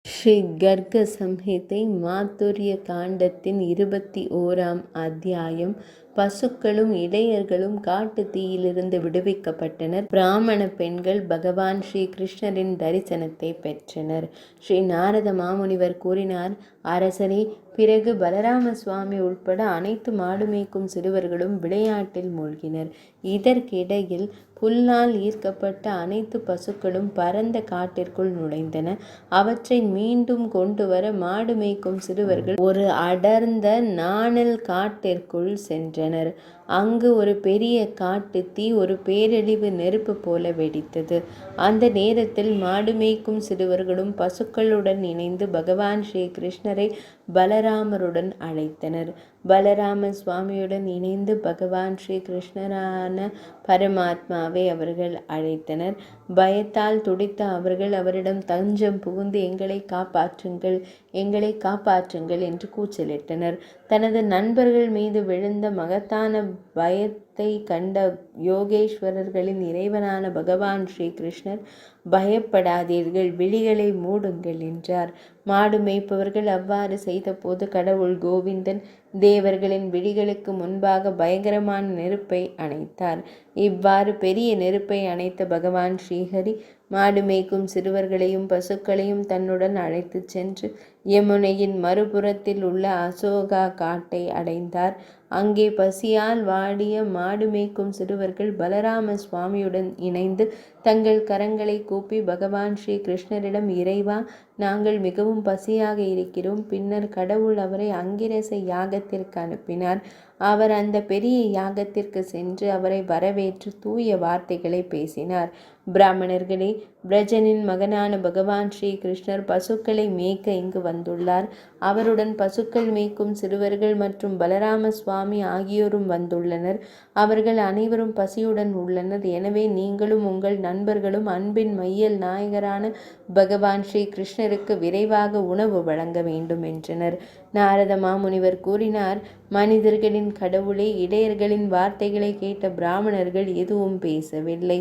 ஸ்ரீ கர்க சம்ஹிதை மாதுர்ய காண்டத்தின் 21ஆம் அத்தியாயம். பசுக்களும் இடையர்களும் காட்டு தீயிலிருந்து விடுவிக்கப்பட்டனர். பிராமண பெண்கள் பகவான் ஸ்ரீ கிருஷ்ணரின் தரிசனத்தை பெற்றனர். ஸ்ரீ நாரத மாமுனிவர் கூறினார், அரசரே, பிறகு பலராம சுவாமி உட்பட அனைத்து மாடு மேய்க்கும் சிறுவர்களும் விளையாட்டில் மூழ்கினர். இதற்கிடையில் புல்லால் ஈர்க்கப்பட்ட அனைத்து பசுக்களும் பரந்த காட்டிற்குள் நுழைந்தன. அவற்றை மீண்டும் கொண்டு வர மாடு மேய்க்கும் சிறுவர்கள் ஒரு அடர்ந்த நாணல் காட்டிற்குள் சென்றனர். அங்கு ஒரு பெரிய காட்டு தீ ஒரு பேரழிவு நெருப்பு போல வெடித்தது. அந்த நேரத்தில் மாடு மேய்க்கும் சிறுவர்களும் பசுக்களுடன் இணைந்து பகவான் ஸ்ரீ கிருஷ்ணரை பலராமருடன் அழைத்தனர். பலராம சுவாமியுடன் இணைந்து பகவான் ஸ்ரீ கிருஷ்ணரான பரமாத்மாவை அவர்கள் அழைத்தனர். பயத்தால் துடித்த அவர்கள் அவரிடம் தஞ்சம் புகுந்து எங்களை காப்பாற்றுங்கள், எங்களை காப்பாற்றுங்கள் என்று கூச்சலிட்டனர். தனது நண்பர்கள் மீது விழுந்த மகத்தான பயத்தை கண்ட யோகேஸ்வரர்களின் இறைவனான பகவான் ஸ்ரீ கிருஷ்ணர், பயப்படாதீர்கள், விழிகளை மூடுங்கள் என்றார். மாடு மேய்ப்பவர்கள் அவ்வாறு செய்தபோது கடவுள் கோவிந்தன் தேவர்களின் விழிகளுக்கு முன்பாக பயங்கரமான நெருப்பை அணைத்தார். இவ்வாறு பெரிய நெருப்பை அணைத்த பகவான் ஸ்ரீஹரி மாடு மேய்க்கும் சிறுவர்களையும் பசுக்களையும் தன்னுடன் அழைத்து சென்று யமுனையின் மறுபுறத்தில் உள்ள அசோகா காட்டை அடைந்தார். அங்கே பசியால் வாடிய மாடு மேய்க்கும் சிறுவர்கள் பலராம சுவாமியுடன் இணைந்து தங்கள் கரங்களை கூப்பி பகவான் ஸ்ரீ கிருஷ்ணரிடம், இறைவா, நாங்கள் மிகவும் பசியாக இருக்கிறோம். பின்னர் கடவுள் அவரை அங்கிரச யாகத்திற்கு அனுப்பினார். அவர் அந்த பெரிய யாகத்திற்கு சென்று அவரை வரவேற்று தூய வார்த்தைகளை பேசினார். பிராமணர்களே, பிரஜனின் மகனான பகவான் ஸ்ரீ கிருஷ்ணர் பசுக்களை மேய்க்க இங்கு வந்துள்ளார். அவருடன் பசுக்கள் மேய்க்கும் சிறுவர்கள் மற்றும் பலராம சுவாமி ஆகியோரும் வந்துள்ளனர். அவர்கள் அனைவரும் பசியுடன் உள்ளனர். எனவே நீங்களும் உங்கள் நண்பர்களும் அன்பின் மையல் நாயகரான பகவான் ஸ்ரீ கிருஷ்ணருக்கு விரைவாக உணவு வழங்க வேண்டும் என்றனர். நாரத மாமுனிவர் கூறினார், மனிதர்களின் கடவுளே, இடையர்களின் வார்த்தைகளை கேட்ட பிராமணர்கள் எதுவும் பேசவில்லை.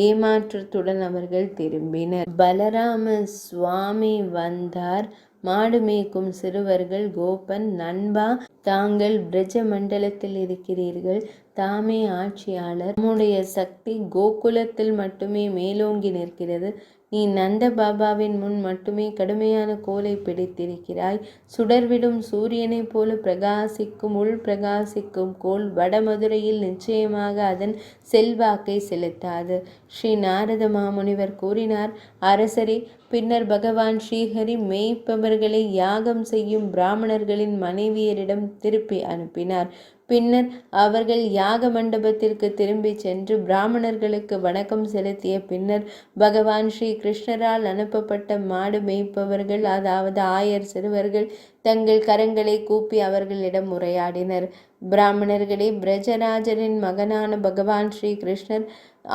ஏமாற்றத்துடன் அவர்கள் திரும்பினர். பலராம சுவாமி வந்தார். மாடு மேய்க்கும் சிறுவர்கள், கோபன், நண்பா, தாங்கள் பிரஜ மண்டலத்தில் இருக்கிறீர்கள், தாமே ஆட்சியாளர், நம்முடைய சக்தி கோகுலத்தில் மட்டுமே மேலோங்கி நிற்கிறது. நீ நந்த பாபாவின் முன் மட்டுமே கடுமையான கோலை பிடித்திருக்கிறாய். சுடர்விடும் சூரியனைப் போல பிரகாசிக்கும் உள் பிரகாசிக்கும் கோல் வடமதுரையில் நிச்சயமாக அதன் செல்வாக்கை செலுத்தாது. ஸ்ரீ நாரத மாமுனிவர் கூறினார், அரசரே, பின்னர் பகவான் ஸ்ரீஹரி மேய்ப்பவர்களை யாகம் செய்யும் பிராமணர்களின் மனைவியரிடம் திருப்பி அனுப்பினார். பின்னர் அவர்கள் யாக மண்டபத்திற்கு திரும்பி சென்று பிராமணர்களுக்கு வணக்கம் செலுத்திய பின்னர் பகவான் ஸ்ரீ கிருஷ்ணரால் அனுப்பப்பட்ட மாடு மேய்ப்பவர்கள், அதாவது ஆயர் சிறுவர்கள், தங்கள் கரங்களை கூப்பி அவர்களிடம் உரையாடினர். பிராமணர்களே, பிரஜராஜரின் மகனான பகவான் ஸ்ரீ கிருஷ்ணர்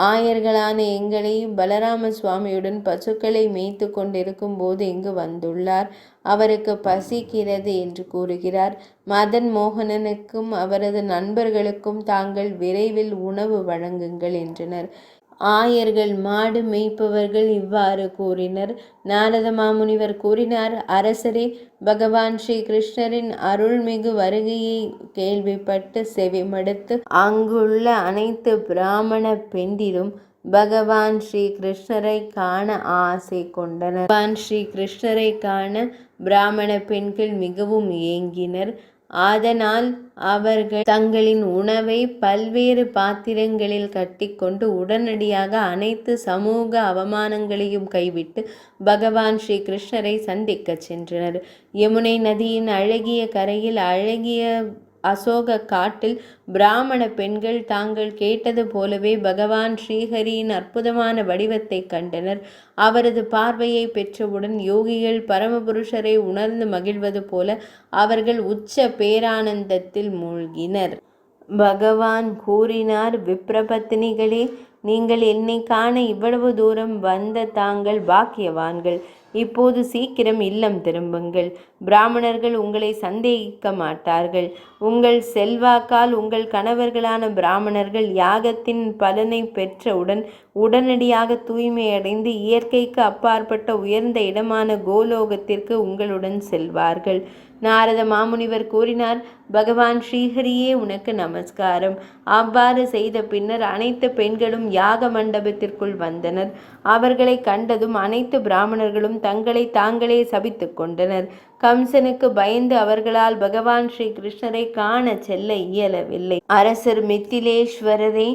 ஆயர்களான எங்களை பலராம சுவாமியுடன் பசுக்களை மேய்த்து கொண்டிருக்கும் போது இங்கு வந்துள்ளார். அவருக்கு பசிக்கிறது என்று கூறுகிறார். மதன் மோகனனுக்கும் அவரது நண்பர்களுக்கும் தாங்கள் விரைவில் உணவு வழங்குங்கள் என்றனர். ஆயர்கள் மாடு மேய்ப்பவர்கள் இவ்வாறு கூறினர். நாரத மாமுனிவர் கூறினார், அரசரே, பகவான் ஸ்ரீ கிருஷ்ணரின் அருள்மிகு வருகையை கேள்விப்பட்டு செவிமடுத்து அங்குள்ள அனைத்து பிராமண பெண்டிரும் பகவான் ஸ்ரீ கிருஷ்ணரை காண ஆசை கொண்டனர். பகவான் ஸ்ரீ கிருஷ்ணரை காண பிராமண பெண்கள் மிகவும் ஏங்கினர். அதனால் அவர்கள் தங்களின் உணவை பல்வேறு பாத்திரங்களில் கட்டிக்கொண்டு உடனடியாக அனைத்து சமூக அவமானங்களையும் கைவிட்டு பகவான் ஸ்ரீ கிருஷ்ணரை சந்திக்க சென்றனர். யமுனை நதியின் அழகிய கரையில் அழகிய அசோக காட்டில் பிராமண பெண்கள் தாங்கள் கேட்டது போலவே பகவான் ஸ்ரீஹரியின் அற்புதமான வடிவத்தை கண்டனர். அவரது பார்வையை பெற்றவுடன் யோகிகள் பரமபுருஷரை உணர்ந்து மகிழ்வது போல அவர்கள் உச்ச பேரானந்தத்தில் மூழ்கினர். பகவான் கூறினார், விப்ரபத்தினிகளே, நீங்கள் என்னை காண இவ்வளவு தூரம் வந்த தாங்கள் பாக்கியவான்கள். இப்போது சீக்கிரம் இல்லம் திரும்புங்கள். பிராமணர்கள் உங்களை சந்தேகிக்க மாட்டார்கள். உங்கள் செல்வாக்கால் உங்கள் கணவர்களான பிராமணர்கள் யாகத்தின் பலனை பெற்றவுடன் உடனடியாக தூய்மையடைந்து இயற்கைக்கு அப்பாற்பட்ட உயர்ந்த இடமான கோலோகத்திற்கு உங்களுடன் செல்வார்கள். நாரத மாமுனிவர் கூறினார், பகவான் ஸ்ரீஹரியே உனக்கு நமஸ்காரம். அவ்வாறு செய்த பின்னர் அனைத்து பெண்களும் யாக மண்டபத்திற்குள் வந்தனர். அவர்களை கண்டதும் அனைத்து பிராமணர்களும் தங்களை தாங்களே சபித்துக் கொண்டனர். கம்சனுக்கு பயந்து அவர்களால் பகவான் ஸ்ரீ கிருஷ்ணரை காண செல்ல இயலவில்லை. அரசர் மித்திலேஸ்வரரே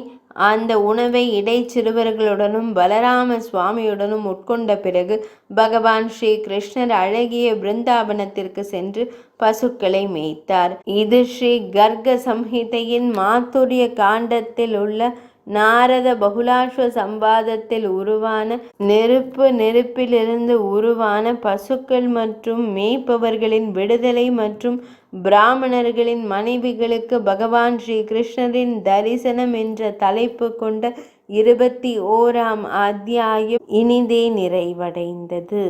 அந்த உணவை இடைச்சிறுவர்களுடனும் பலராம சுவாமியுடனும் உட்கொண்ட பிறகு பகவான் ஸ்ரீ கிருஷ்ணர் அழகிய பிருந்தாவனத்திற்கு சென்று பசுக்களை மேய்த்தார். இது ஸ்ரீ கர்க சம்ஹிதையின் மாத்துரிய காண்டத்தில் உள்ள நாரத பகுலாஸ்வ சம்பாதத்தில் உருவான நெருப்பிலிருந்து உருவான பசுக்கள் மற்றும் மேய்ப்பவர்களின் விடுதலை மற்றும் பிராமணர்களின் மனைவிகளுக்கு பகவான் ஸ்ரீ கிருஷ்ணரின் தரிசனம் என்ற தலைப்பு கொண்ட 21ஆம் அத்தியாயம் இனிதே நிறைவடைந்தது.